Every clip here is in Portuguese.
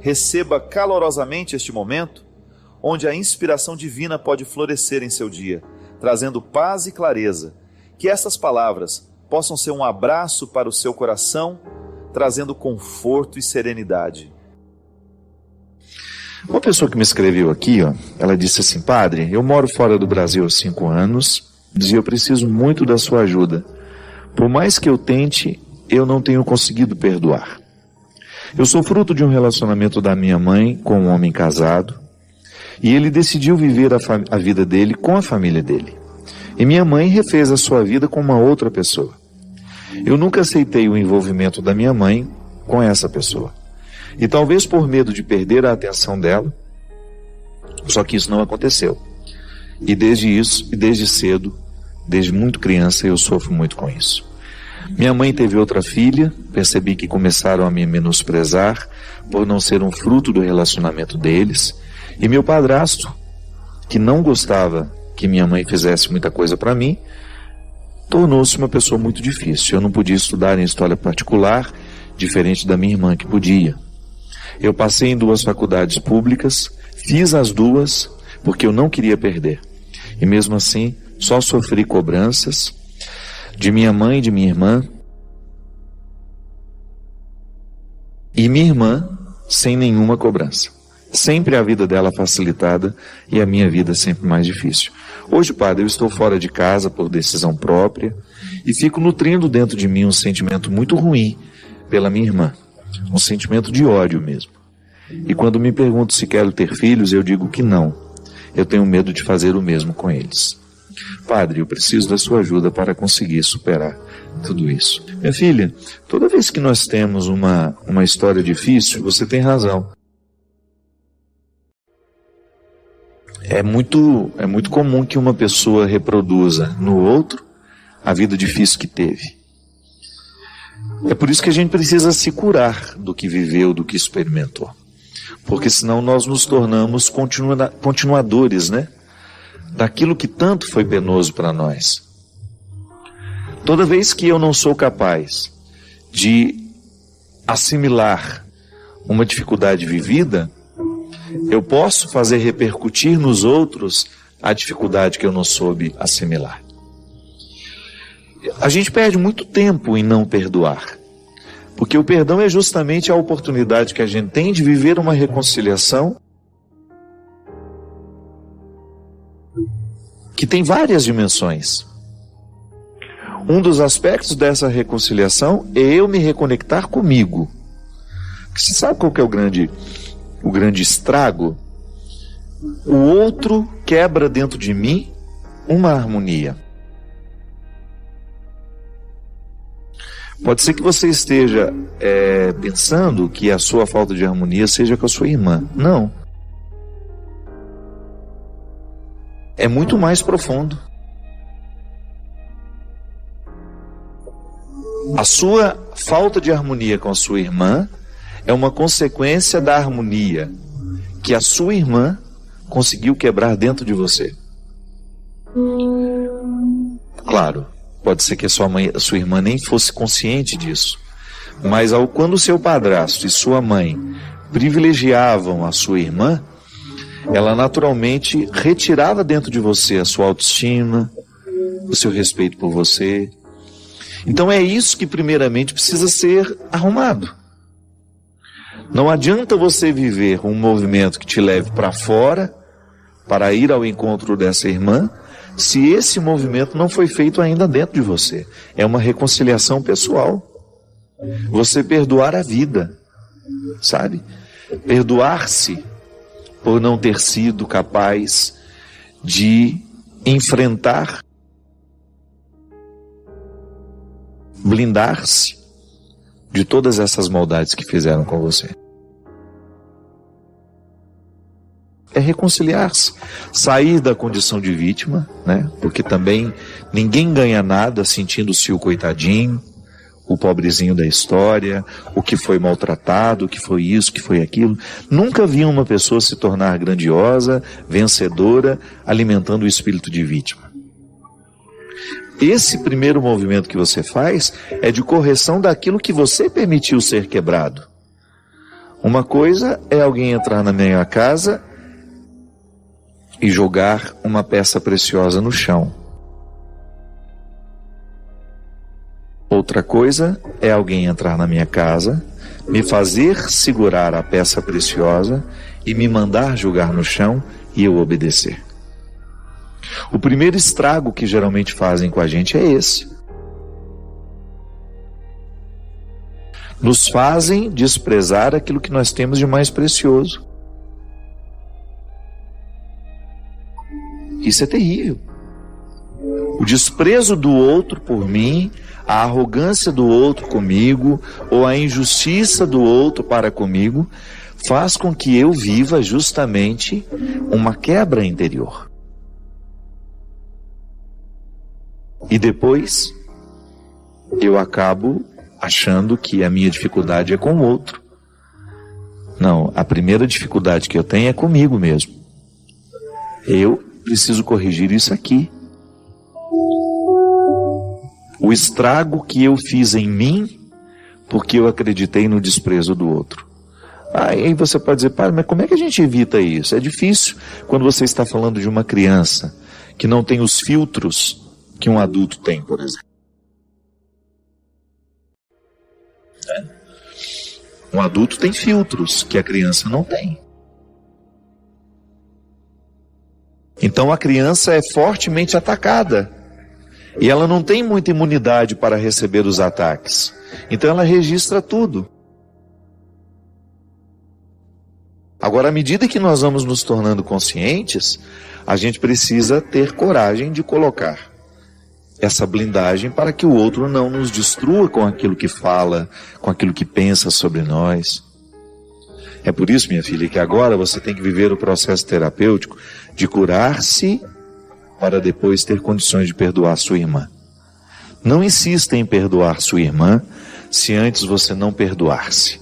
receba calorosamente este momento, onde a inspiração divina pode florescer em seu dia, trazendo paz e clareza. Que essas palavras possam ser um abraço para o seu coração, trazendo conforto e serenidade. Uma pessoa que me escreveu aqui, ela disse assim: Padre, eu moro fora do Brasil há 5 anos, dizia, eu preciso muito da sua ajuda. Por mais que eu tente, eu não tenho conseguido perdoar. Eu sou fruto de um relacionamento da minha mãe com um homem casado, e ele decidiu viver a vida dele com a família dele. E minha mãe refez a sua vida com uma outra pessoa. Eu nunca aceitei o envolvimento da minha mãe com essa pessoa. E talvez por medo de perder a atenção dela, só que isso não aconteceu. E desde cedo, desde muito criança, eu sofro muito com isso. Minha mãe teve outra filha, percebi que começaram a me menosprezar por não ser um fruto do relacionamento deles. E meu padrasto, que não gostava que minha mãe fizesse muita coisa para mim, tornou-se uma pessoa muito difícil. Eu não podia estudar em escola particular, diferente da minha irmã que podia. Eu passei em 2 faculdades públicas, fiz as 2 porque eu não queria perder. E mesmo assim, só sofri cobranças de minha mãe e de minha irmã. E minha irmã sem nenhuma cobrança. Sempre a vida dela facilitada e a minha vida sempre mais difícil. Hoje, Padre, eu estou fora de casa por decisão própria e fico nutrindo dentro de mim um sentimento muito ruim pela minha irmã. Um sentimento de ódio mesmo. E quando me pergunto se quero ter filhos, eu digo que não. Eu tenho medo de fazer o mesmo com eles. Padre, eu preciso da sua ajuda para conseguir superar tudo isso. Minha filha, toda vez que nós temos uma história difícil, você tem razão. É muito comum que uma pessoa reproduza no outro a vida difícil que teve. É por isso que a gente precisa se curar do que viveu, do que experimentou. Porque senão nós nos tornamos continuadores, né? Daquilo que tanto foi penoso para nós. Toda vez que eu não sou capaz de assimilar uma dificuldade vivida, eu posso fazer repercutir nos outros a dificuldade que eu não soube assimilar. A gente perde muito tempo em não perdoar, porque o perdão é justamente a oportunidade que a gente tem de viver uma reconciliação que tem várias dimensões. Um dos aspectos dessa reconciliação é eu me reconectar comigo. Você sabe qual que é o grande estrago? O outro quebra dentro de mim uma harmonia. Pode ser que você esteja pensando que a sua falta de harmonia seja com a sua irmã. Não. É muito mais profundo. A sua falta de harmonia com a sua irmã é uma consequência da harmonia que a sua irmã conseguiu quebrar dentro de você. Claro, pode ser que a sua irmã nem fosse consciente disso, mas quando o seu padrasto e sua mãe privilegiavam a sua irmã, ela naturalmente retirava dentro de você a sua autoestima, o seu respeito por você. Então é isso que primeiramente precisa ser arrumado. Não adianta você viver um movimento que te leve para fora, para ir ao encontro dessa irmã, se esse movimento não foi feito ainda dentro de você. É uma reconciliação pessoal. Você perdoar a vida, sabe? Perdoar-se por não ter sido capaz de enfrentar, blindar-se de todas essas maldades que fizeram com você. É reconciliar-se, sair da condição de vítima, né? Porque também ninguém ganha nada sentindo-se o coitadinho, o pobrezinho da história, o que foi maltratado, o que foi isso, o que foi aquilo. Nunca vi uma pessoa se tornar grandiosa, vencedora, alimentando o espírito de vítima. Esse primeiro movimento que você faz é de correção daquilo que você permitiu ser quebrado. Uma coisa é alguém entrar na minha casa e jogar uma peça preciosa no chão. Outra coisa é alguém entrar na minha casa, me fazer segurar a peça preciosa e me mandar jogar no chão e eu obedecer. O primeiro estrago que geralmente fazem com a gente é esse. Nos fazem desprezar aquilo que nós temos de mais precioso. Isso é terrível. O desprezo do outro por mim, a arrogância do outro comigo, ou a injustiça do outro para comigo, faz com que eu viva justamente uma quebra interior. E depois, eu acabo achando que a minha dificuldade é com o outro. Não, a primeira dificuldade que eu tenho é comigo mesmo. Eu preciso corrigir isso aqui. O estrago que eu fiz em mim, porque eu acreditei no desprezo do outro. Aí você pode dizer, pai, mas como é que a gente evita isso? É difícil quando você está falando de uma criança que não tem os filtros que um adulto tem, por exemplo. Um adulto tem filtros que a criança não tem. Então a criança é fortemente atacada. E ela não tem muita imunidade para receber os ataques. Então ela registra tudo. Agora, à medida que nós vamos nos tornando conscientes, a gente precisa ter coragem de colocar essa blindagem para que o outro não nos destrua com aquilo que fala, com aquilo que pensa sobre nós. É por isso, minha filha, que agora você tem que viver o processo terapêutico de curar-se para depois ter condições de perdoar sua irmã. Não insista em perdoar sua irmã se antes você não perdoar-se.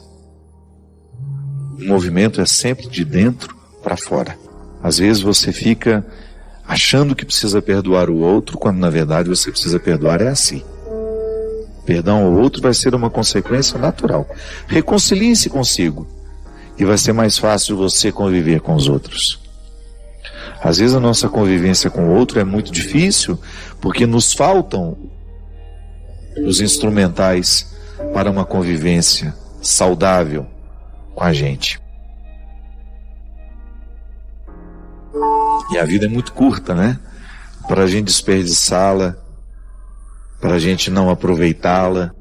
O movimento é sempre de dentro para fora. Às vezes você fica achando que precisa perdoar o outro, quando na verdade você precisa perdoar a si. Perdão ao outro vai ser uma consequência natural. Reconcilie-se consigo e vai ser mais fácil você conviver com os outros. Às vezes a nossa convivência com o outro é muito difícil porque nos faltam os instrumentais para uma convivência saudável com a gente. E a vida é muito curta, né? Para a gente desperdiçá-la, para a gente não aproveitá-la.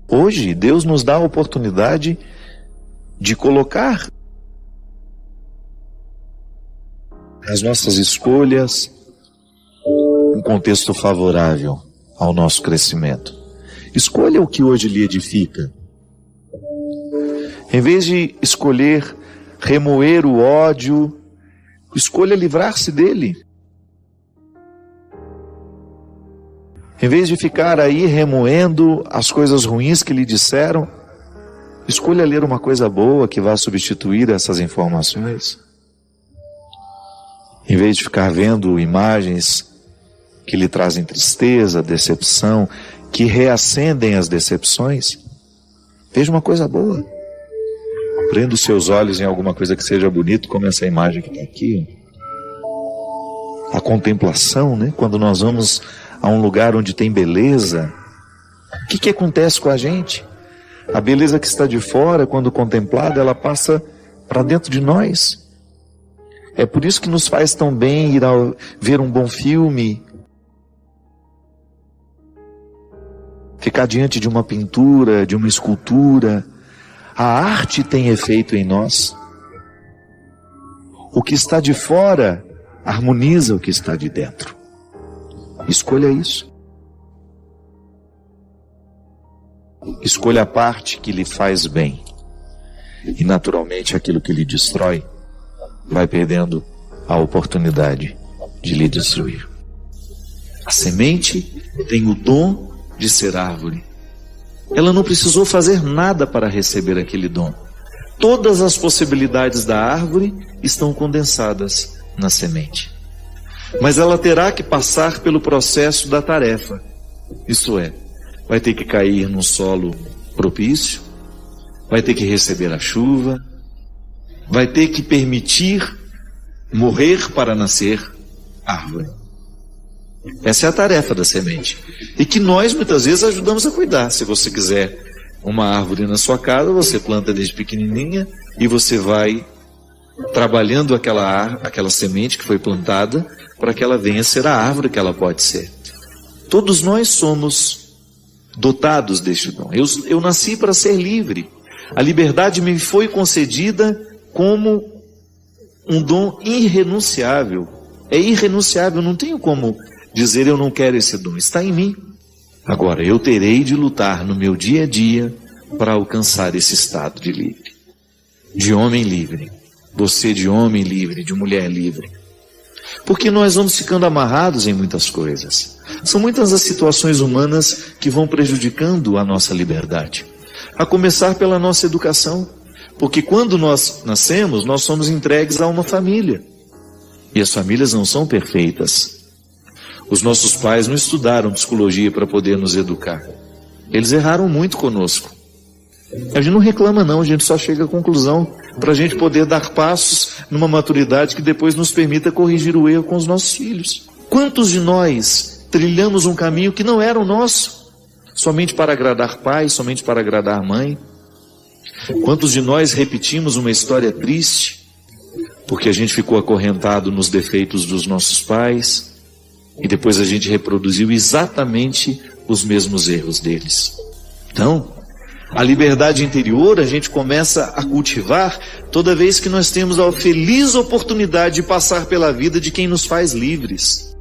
Hoje, Deus nos dá a oportunidade de colocar as nossas escolhas um contexto favorável ao nosso crescimento. Escolha o que hoje lhe edifica. Em vez de escolher remoer o ódio, escolha livrar-se dele. Em vez de ficar aí remoendo as coisas ruins que lhe disseram, escolha ler uma coisa boa que vá substituir essas informações. Em vez de ficar vendo imagens que lhe trazem tristeza, decepção, que reacendem as decepções, veja uma coisa boa. Prenda os seus olhos em alguma coisa que seja bonito, como essa imagem que está aqui. A contemplação, né? Quando nós vamos a um lugar onde tem beleza, o que acontece com a gente? A beleza que está de fora, quando contemplada, ela passa para dentro de nós. É por isso que nos faz tão bem ir ver um bom filme, ficar diante de uma pintura, de uma escultura. A arte tem efeito em nós. O que está de fora harmoniza o que está de dentro. Escolha isso. Escolha a parte que lhe faz bem. E naturalmente aquilo que lhe destrói vai perdendo a oportunidade de lhe destruir. A semente tem o dom de ser árvore. Ela não precisou fazer nada para receber aquele dom. Todas as possibilidades da árvore estão condensadas na semente. Mas ela terá que passar pelo processo da tarefa. Isto é, vai ter que cair num solo propício, vai ter que receber a chuva, vai ter que permitir morrer para nascer árvore. Essa é a tarefa da semente. E que nós muitas vezes ajudamos a cuidar. Se você quiser uma árvore na sua casa, você planta desde pequenininha e você vai trabalhando aquela semente que foi plantada para que ela venha ser a árvore que ela pode ser. Todos nós somos dotados deste dom. Eu nasci para ser livre. A liberdade me foi concedida como um dom irrenunciável. É irrenunciável, não tenho como dizer eu não quero esse dom, está em mim. Agora, eu terei de lutar no meu dia a dia para alcançar esse estado de livre, de homem livre. Você de homem livre, de mulher livre. Porque nós vamos ficando amarrados em muitas coisas. São muitas as situações humanas que vão prejudicando a nossa liberdade. A começar pela nossa educação. Porque quando nós nascemos, nós somos entregues a uma família. E as famílias não são perfeitas. Os nossos pais não estudaram psicologia para poder nos educar. Eles erraram muito conosco. A gente não reclama não, a gente só chega à conclusão para a gente poder dar passos numa maturidade que depois nos permita corrigir o erro com os nossos filhos. Quantos de nós trilhamos um caminho que não era o nosso, somente para agradar pai, somente para agradar mãe? Quantos de nós repetimos uma história triste, porque a gente ficou acorrentado nos defeitos dos nossos pais, e depois a gente reproduziu exatamente os mesmos erros deles? Então, a liberdade interior a gente começa a cultivar toda vez que nós temos a feliz oportunidade de passar pela vida de quem nos faz livres.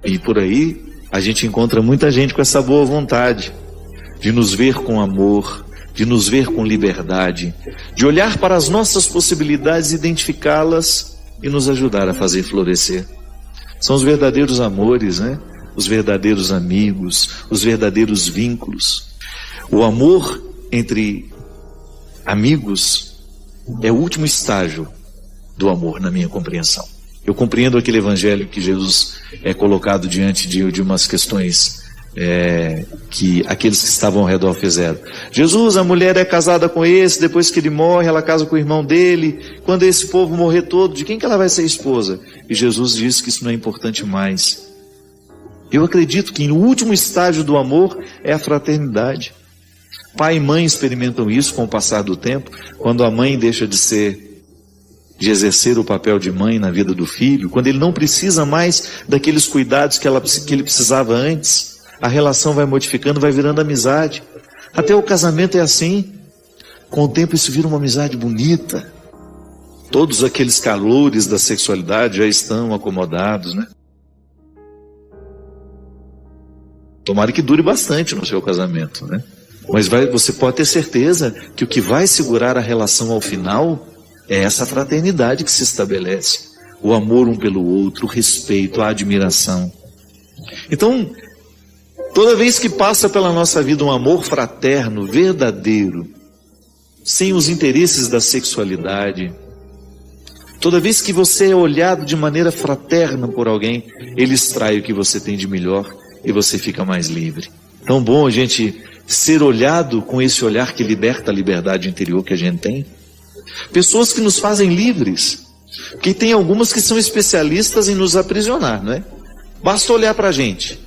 E por aí a gente encontra muita gente com essa boa vontade de nos ver com amor, de nos ver com liberdade, de olhar para as nossas possibilidades, identificá-las e nos ajudar a fazer florescer. São os verdadeiros amores, né? Os verdadeiros amigos, os verdadeiros vínculos. O amor entre amigos é o último estágio do amor, na minha compreensão. Eu compreendo aquele evangelho que Jesus é colocado diante de umas questões que aqueles que estavam ao redor fizeram. Jesus, a mulher é casada com esse, depois que ele morre, ela casa com o irmão dele. Quando esse povo morrer todo, de quem que ela vai ser esposa? E Jesus diz que isso não é importante mais. Eu acredito que no último estágio do amor é a fraternidade. Pai e mãe experimentam isso com o passar do tempo, quando a mãe deixa de exercer o papel de mãe na vida do filho, quando ele não precisa mais daqueles cuidados que ele precisava antes, a relação vai modificando, vai virando amizade. Até o casamento é assim. Com o tempo isso vira uma amizade bonita. Todos aqueles calores da sexualidade já estão acomodados, né? Tomara que dure bastante no seu casamento, né? Mas você pode ter certeza que o que vai segurar a relação ao final é essa fraternidade que se estabelece. O amor um pelo outro, o respeito, a admiração. Então, toda vez que passa pela nossa vida um amor fraterno, verdadeiro, sem os interesses da sexualidade, toda vez que você é olhado de maneira fraterna por alguém, ele extrai o que você tem de melhor e você fica mais livre. Tão bom a gente ser olhado com esse olhar que liberta a liberdade interior que a gente tem. Pessoas que nos fazem livres, porque tem algumas que são especialistas em nos aprisionar, não é? Basta olhar para a gente.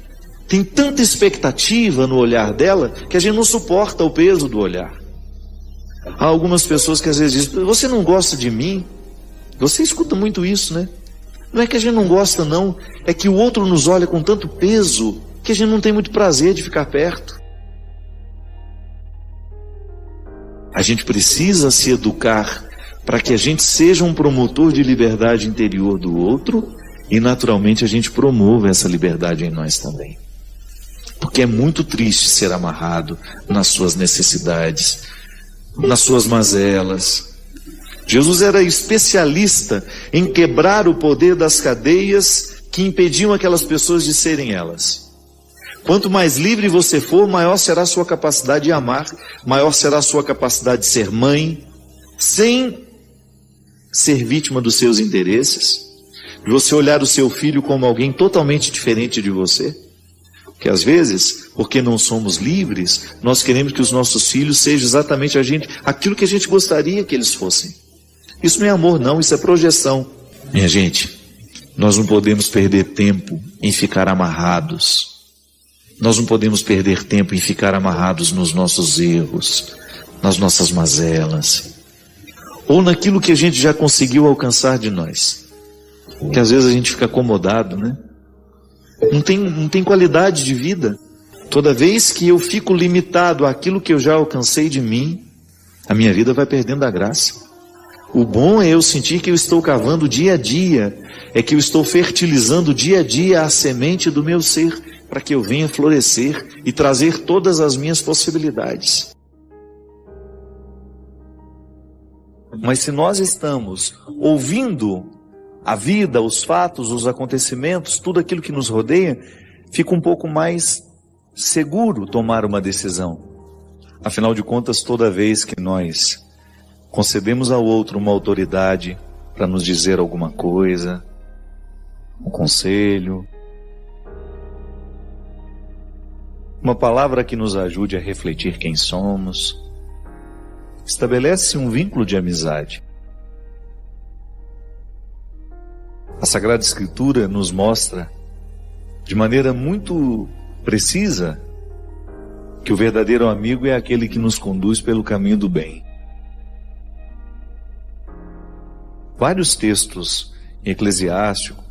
Tem tanta expectativa no olhar dela que a gente não suporta o peso do olhar. Há algumas pessoas que às vezes dizem: você não gosta de mim? Você escuta muito isso, né? Não é que a gente não gosta não, é que o outro nos olha com tanto peso que a gente não tem muito prazer de ficar perto. A gente precisa se educar para que a gente seja um promotor de liberdade interior do outro e naturalmente a gente promova essa liberdade em nós também. Porque é muito triste ser amarrado nas suas necessidades, nas suas mazelas. Jesus era especialista em quebrar o poder das cadeias que impediam aquelas pessoas de serem elas. Quanto mais livre você for, maior será a sua capacidade de amar, maior será a sua capacidade de ser mãe, sem ser vítima dos seus interesses, de você olhar o seu filho como alguém totalmente diferente de você. Que às vezes, porque não somos livres, nós queremos que os nossos filhos sejam exatamente aquilo que a gente gostaria que eles fossem. Isso não é amor não, isso é projeção. Minha gente, nós não podemos perder tempo em ficar amarrados. Nós não podemos perder tempo em ficar amarrados nos nossos erros, nas nossas mazelas, ou naquilo que a gente já conseguiu alcançar de nós. Que às vezes a gente fica acomodado, né? Não tem qualidade de vida. Toda vez que eu fico limitado àquilo que eu já alcancei de mim, a minha vida vai perdendo a graça. O bom é eu sentir que eu estou cavando dia a dia, é que eu estou fertilizando dia a dia a semente do meu ser, para que eu venha florescer e trazer todas as minhas possibilidades. Mas se nós estamos ouvindo a vida, os fatos, os acontecimentos, tudo aquilo que nos rodeia, fica um pouco mais seguro tomar uma decisão. Afinal de contas, toda vez que nós concedemos ao outro uma autoridade para nos dizer alguma coisa, um conselho, uma palavra que nos ajude a refletir quem somos, estabelece um vínculo de amizade. A Sagrada Escritura nos mostra, de maneira muito precisa, que o verdadeiro amigo é aquele que nos conduz pelo caminho do bem. Vários textos em Eclesiástico,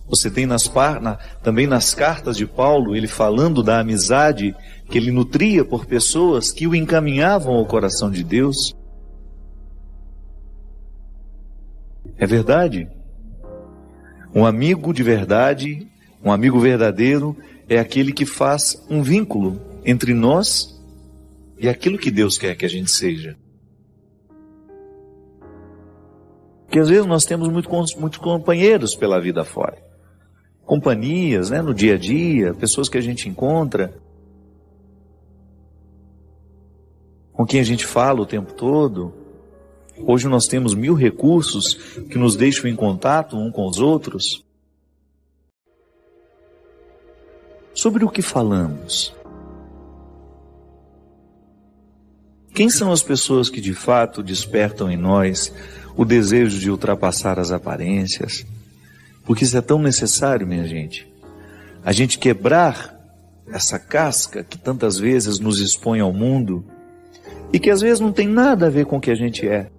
você tem também nas cartas de Paulo, ele falando da amizade que ele nutria por pessoas que o encaminhavam ao coração de Deus. É verdade. Um amigo de verdade, um amigo verdadeiro, é aquele que faz um vínculo entre nós e aquilo que Deus quer que a gente seja. Porque às vezes nós temos muitos companheiros pela vida fora. Companhias, né, no dia a dia, pessoas que a gente encontra, com quem a gente fala o tempo todo. Hoje nós temos 1000 recursos que nos deixam em contato um com os outros. Sobre o que falamos? Quem são as pessoas que de fato despertam em nós o desejo de ultrapassar as aparências? Porque isso é tão necessário, minha gente. A gente quebrar essa casca que tantas vezes nos expõe ao mundo e que às vezes não tem nada a ver com o que a gente é.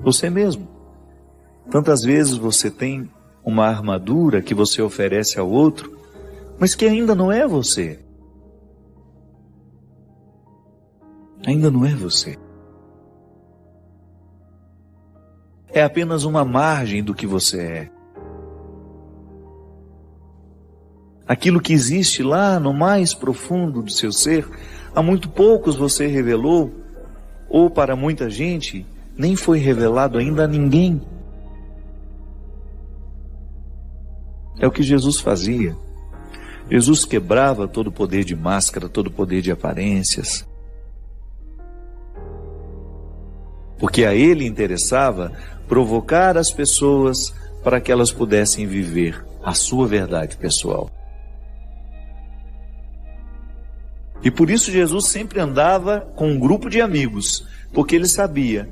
Você mesmo. Tantas vezes você tem uma armadura que você oferece ao outro, mas que ainda não é você. Ainda não é você. É apenas uma margem do que você é. Aquilo que existe lá no mais profundo do seu ser, há muito poucos você revelou, ou para muita gente, nem foi revelado ainda a ninguém. É o que Jesus fazia. Jesus quebrava todo o poder de máscara, todo o poder de aparências. Porque a ele interessava provocar as pessoas para que elas pudessem viver a sua verdade pessoal. E por isso Jesus sempre andava com um grupo de amigos, porque ele sabia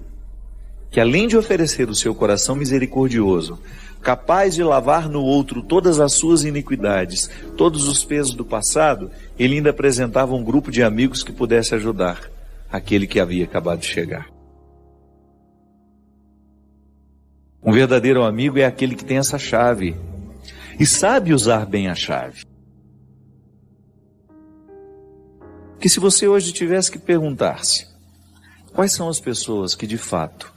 que além de oferecer o seu coração misericordioso, capaz de lavar no outro todas as suas iniquidades, todos os pesos do passado, ele ainda apresentava um grupo de amigos que pudesse ajudar aquele que havia acabado de chegar. Um verdadeiro amigo é aquele que tem essa chave e sabe usar bem a chave. Que se você hoje tivesse que perguntar-se quais são as pessoas que de fato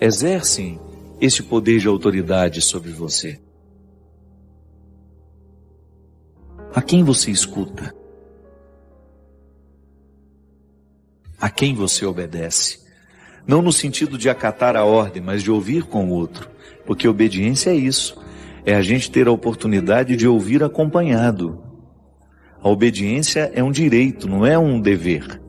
exercem este poder de autoridade sobre você, a quem você escuta? A quem você obedece? Não no sentido de acatar a ordem, mas de ouvir com o outro. Porque obediência é isso. É a gente ter a oportunidade de ouvir acompanhado. A obediência é um direito, não é um dever.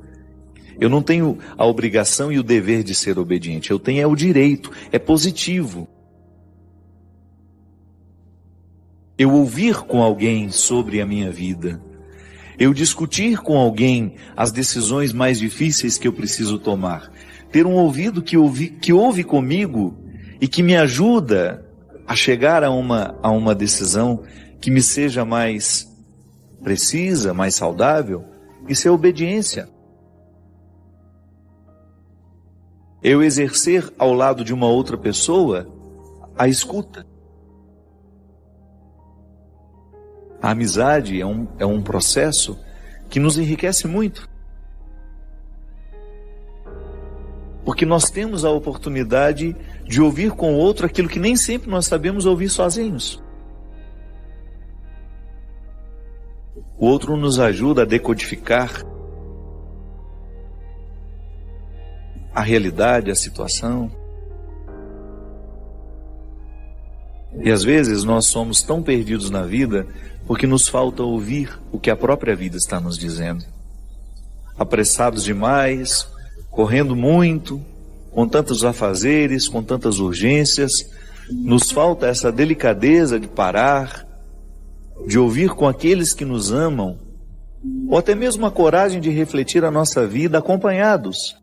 Eu não tenho a obrigação e o dever de ser obediente. Eu tenho o direito, é positivo. eu ouvir com alguém sobre a minha vida, eu discutir com alguém as decisões mais difíceis que eu preciso tomar, ter um ouvido que ouve comigo e que me ajuda a chegar a uma decisão que me seja mais precisa, mais saudável. Isso é obediência. Eu exercer ao lado de uma outra pessoa a escuta. A amizade é um processo que nos enriquece muito. Porque nós temos a oportunidade de ouvir com o outro aquilo que nem sempre nós sabemos ouvir sozinhos. O outro nos ajuda a decodificar a realidade, a situação. E às vezes nós somos tão perdidos na vida porque nos falta ouvir o que a própria vida está nos dizendo. Apressados demais, correndo muito, com tantos afazeres, com tantas urgências, nos falta essa delicadeza de parar, de ouvir com aqueles que nos amam, ou até mesmo a coragem de refletir a nossa vida acompanhados.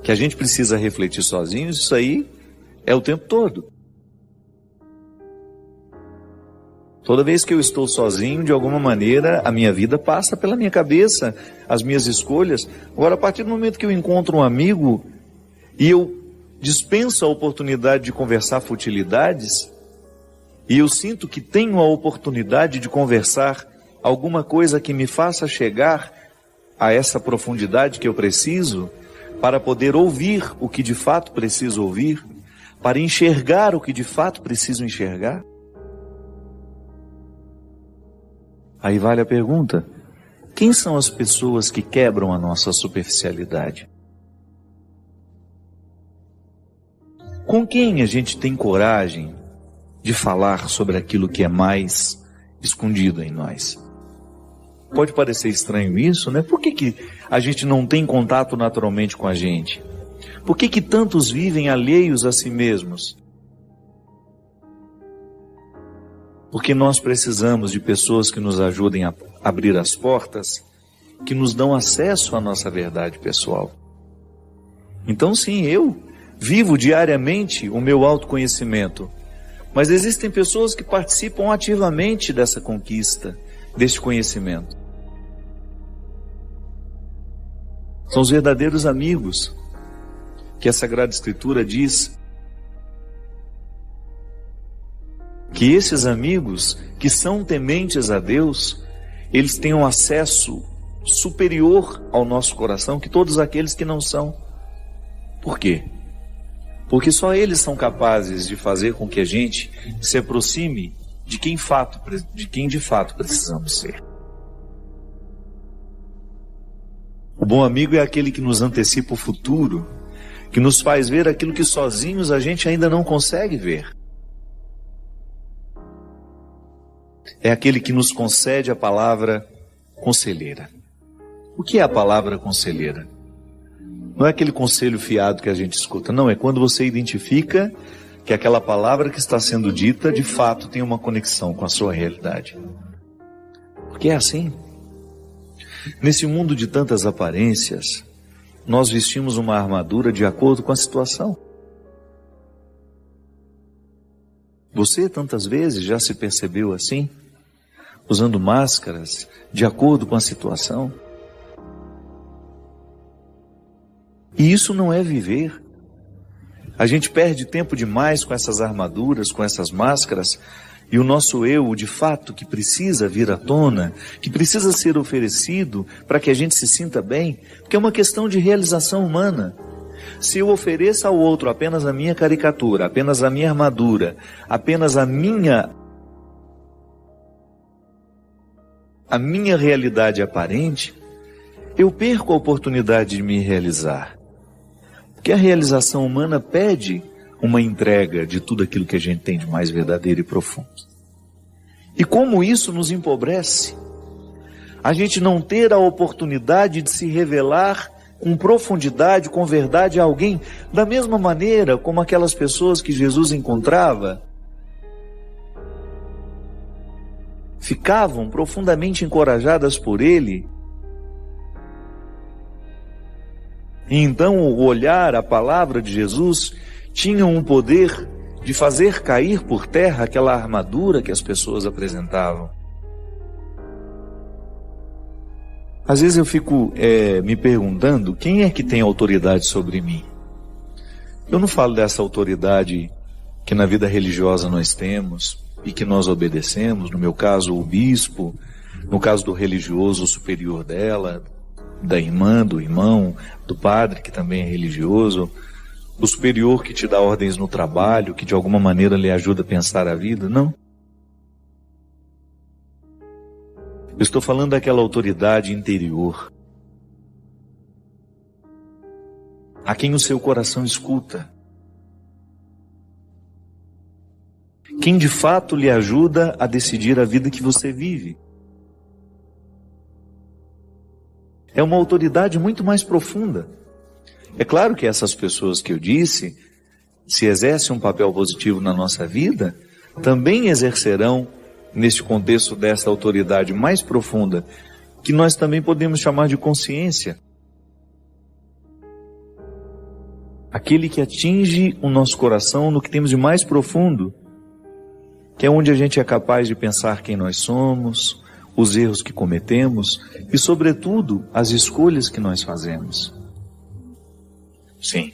Que a gente precisa refletir sozinhos, isso aí é o tempo todo. Toda vez que eu estou sozinho, de alguma maneira, a minha vida passa pela minha cabeça, as minhas escolhas. Agora, a partir do momento que eu encontro um amigo e eu dispenso a oportunidade de conversar futilidades, e eu sinto que tenho a oportunidade de conversar alguma coisa que me faça chegar a essa profundidade que eu preciso, para poder ouvir o que de fato preciso ouvir, para enxergar o que de fato preciso enxergar. Aí vale a pergunta: quem são as pessoas que quebram a nossa superficialidade? Com quem a gente tem coragem de falar sobre aquilo que é mais escondido em nós? Pode parecer estranho isso, né? Por que a gente não tem contato naturalmente com a gente? Por que tantos vivem alheios a si mesmos? Porque nós precisamos de pessoas que nos ajudem a abrir as portas, que nos dão acesso à nossa verdade pessoal. Então sim, eu vivo diariamente o meu autoconhecimento, mas existem pessoas que participam ativamente dessa conquista, deste conhecimento. São os verdadeiros amigos, que a Sagrada Escritura diz que esses amigos que são tementes a Deus, eles têm um acesso superior ao nosso coração que todos aqueles que não são. Por quê? Porque só eles são capazes de fazer com que a gente se aproxime de quem de fato precisamos ser. O bom amigo é aquele que nos antecipa o futuro, que nos faz ver aquilo que sozinhos a gente ainda não consegue ver. É aquele que nos concede a palavra conselheira. O que é a palavra conselheira? Não é aquele conselho fiado que a gente escuta, não, é quando você identifica que aquela palavra que está sendo dita, de fato, tem uma conexão com a sua realidade. Porque é assim. Nesse mundo de tantas aparências, nós vestimos uma armadura de acordo com a situação. Você tantas vezes já se percebeu assim? Usando máscaras de acordo com a situação? E isso não é viver. A gente perde tempo demais com essas armaduras, com essas máscaras, e o nosso eu, de fato, que precisa vir à tona, que precisa ser oferecido para que a gente se sinta bem, porque é uma questão de realização humana. Se eu ofereço ao outro apenas a minha caricatura, apenas a minha armadura, apenas a minha realidade aparente, eu perco a oportunidade de me realizar. Porque a realização humana pede uma entrega de tudo aquilo que a gente tem de mais verdadeiro e profundo. E como isso nos empobrece, a gente não ter a oportunidade de se revelar com profundidade, com verdade a alguém, da mesma maneira como aquelas pessoas que Jesus encontrava ficavam profundamente encorajadas por ele. E então o olhar, a palavra de Jesus, tinham um poder de fazer cair por terra aquela armadura que as pessoas apresentavam. Às vezes eu fico me perguntando, quem é que tem autoridade sobre mim? Eu não falo dessa autoridade que na vida religiosa nós temos e que nós obedecemos, no meu caso o bispo, no caso do religioso o superior dela, da irmã, do irmão, do padre que também é religioso, do superior que te dá ordens no trabalho, que de alguma maneira lhe ajuda a pensar a vida, não. Eu estou falando daquela autoridade interior, a quem o seu coração escuta, quem de fato lhe ajuda a decidir a vida que você vive. É uma autoridade muito mais profunda. É claro que essas pessoas que eu disse, se exercem um papel positivo na nossa vida, também exercerão, neste contexto dessa autoridade mais profunda, que nós também podemos chamar de consciência. Aquele que atinge o nosso coração no que temos de mais profundo, que é onde a gente é capaz de pensar quem nós somos, os erros que cometemos e, sobretudo, as escolhas que nós fazemos. Sim.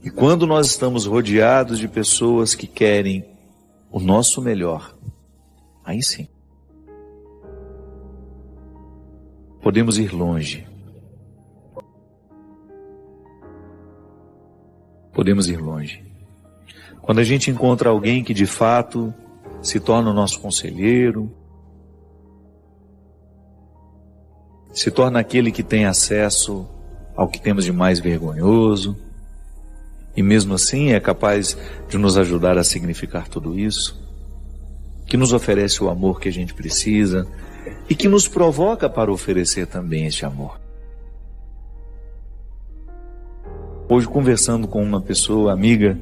E quando nós estamos rodeados de pessoas que querem o nosso melhor, aí sim, podemos ir longe. Podemos ir longe. Quando a gente encontra alguém que de fato se torna o nosso conselheiro, se torna aquele que tem acesso ao que temos de mais vergonhoso, e mesmo assim é capaz de nos ajudar a significar tudo isso, que nos oferece o amor que a gente precisa e que nos provoca para oferecer também este amor. Hoje, conversando com uma pessoa amiga,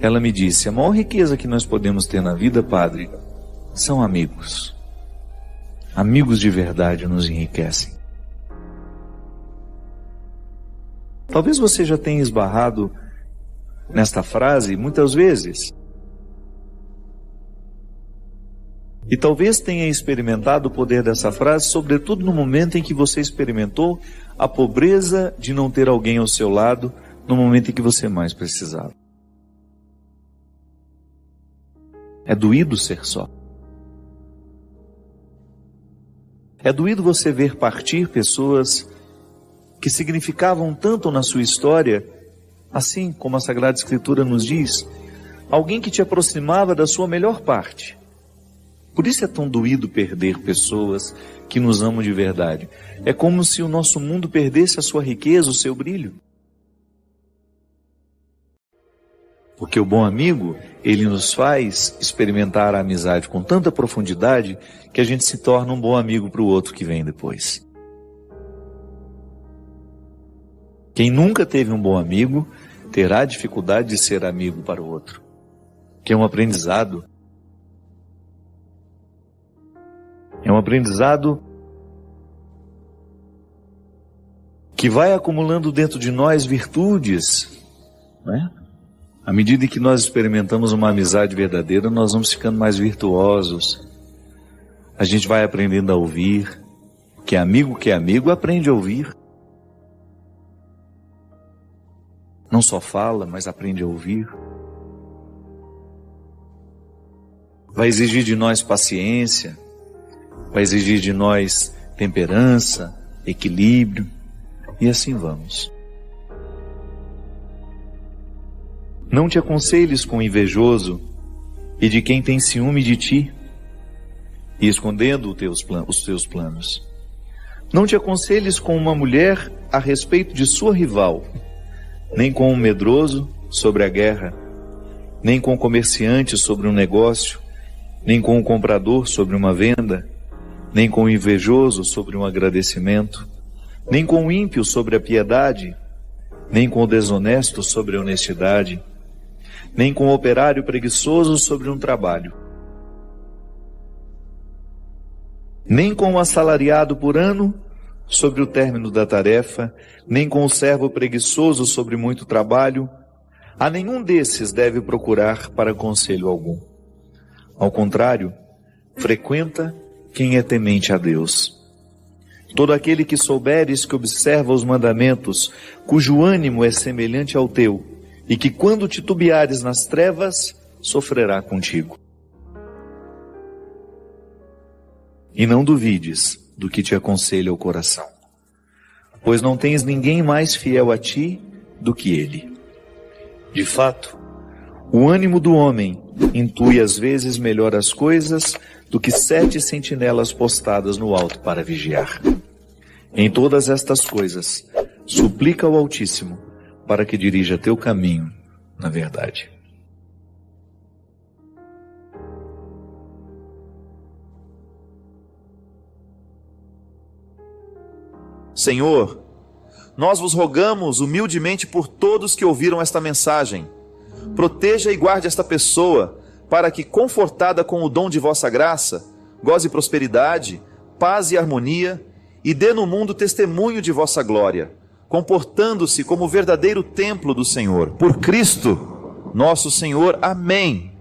ela me disse: a maior riqueza que nós podemos ter na vida, padre, são amigos. Amigos de verdade nos enriquecem. Talvez você já tenha esbarrado nesta frase muitas vezes. E talvez tenha experimentado o poder dessa frase, sobretudo no momento em que você experimentou a pobreza de não ter alguém ao seu lado no momento em que você mais precisava. É doído ser só. É doído você ver partir pessoas que significavam tanto na sua história, assim como a Sagrada Escritura nos diz, alguém que te aproximava da sua melhor parte. Por isso é tão doído perder pessoas que nos amam de verdade. É como se o nosso mundo perdesse a sua riqueza, o seu brilho. Porque o bom amigo, ele nos faz experimentar a amizade com tanta profundidade que a gente se torna um bom amigo para o outro que vem depois. Quem nunca teve um bom amigo terá dificuldade de ser amigo para o outro, que é um aprendizado. É um aprendizado que vai acumulando dentro de nós virtudes, não é? À medida que nós experimentamos uma amizade verdadeira, nós vamos ficando mais virtuosos. A gente vai aprendendo a ouvir, que amigo aprende a ouvir. Não só fala, mas aprende a ouvir. Vai exigir de nós paciência, vai exigir de nós temperança, equilíbrio, e assim vamos. Não te aconselhes com o invejoso e de quem tem ciúme de ti, e escondendo os teus planos. Não te aconselhes com uma mulher a respeito de sua rival, nem com um medroso sobre a guerra, nem com um comerciante sobre um negócio, nem com um comprador sobre uma venda, nem com o invejoso sobre um agradecimento, nem com o ímpio sobre a piedade, nem com o desonesto sobre a honestidade, nem com o operário preguiçoso sobre um trabalho. nem com o assalariado por ano sobre o término da tarefa, nem com o servo preguiçoso sobre muito trabalho. A nenhum desses deve procurar para conselho algum. Ao contrário, frequenta quem é temente a Deus. Todo aquele que souberes que observa os mandamentos, cujo ânimo é semelhante ao teu, e que quando titubeares nas trevas, sofrerá contigo. E não duvides do que te aconselha o coração, pois não tens ninguém mais fiel a ti do que ele. De fato, o ânimo do homem intui às vezes melhor as coisas do que 7 sentinelas postadas no alto para vigiar. Em todas estas coisas, suplica ao Altíssimo para que dirija teu caminho na verdade. Senhor, nós vos rogamos humildemente por todos que ouviram esta mensagem. Proteja e guarde esta pessoa, para que, confortada com o dom de vossa graça, goze prosperidade, paz e harmonia, e dê no mundo testemunho de vossa glória, comportando-se como verdadeiro templo do Senhor. Por Cristo, nosso Senhor. Amém.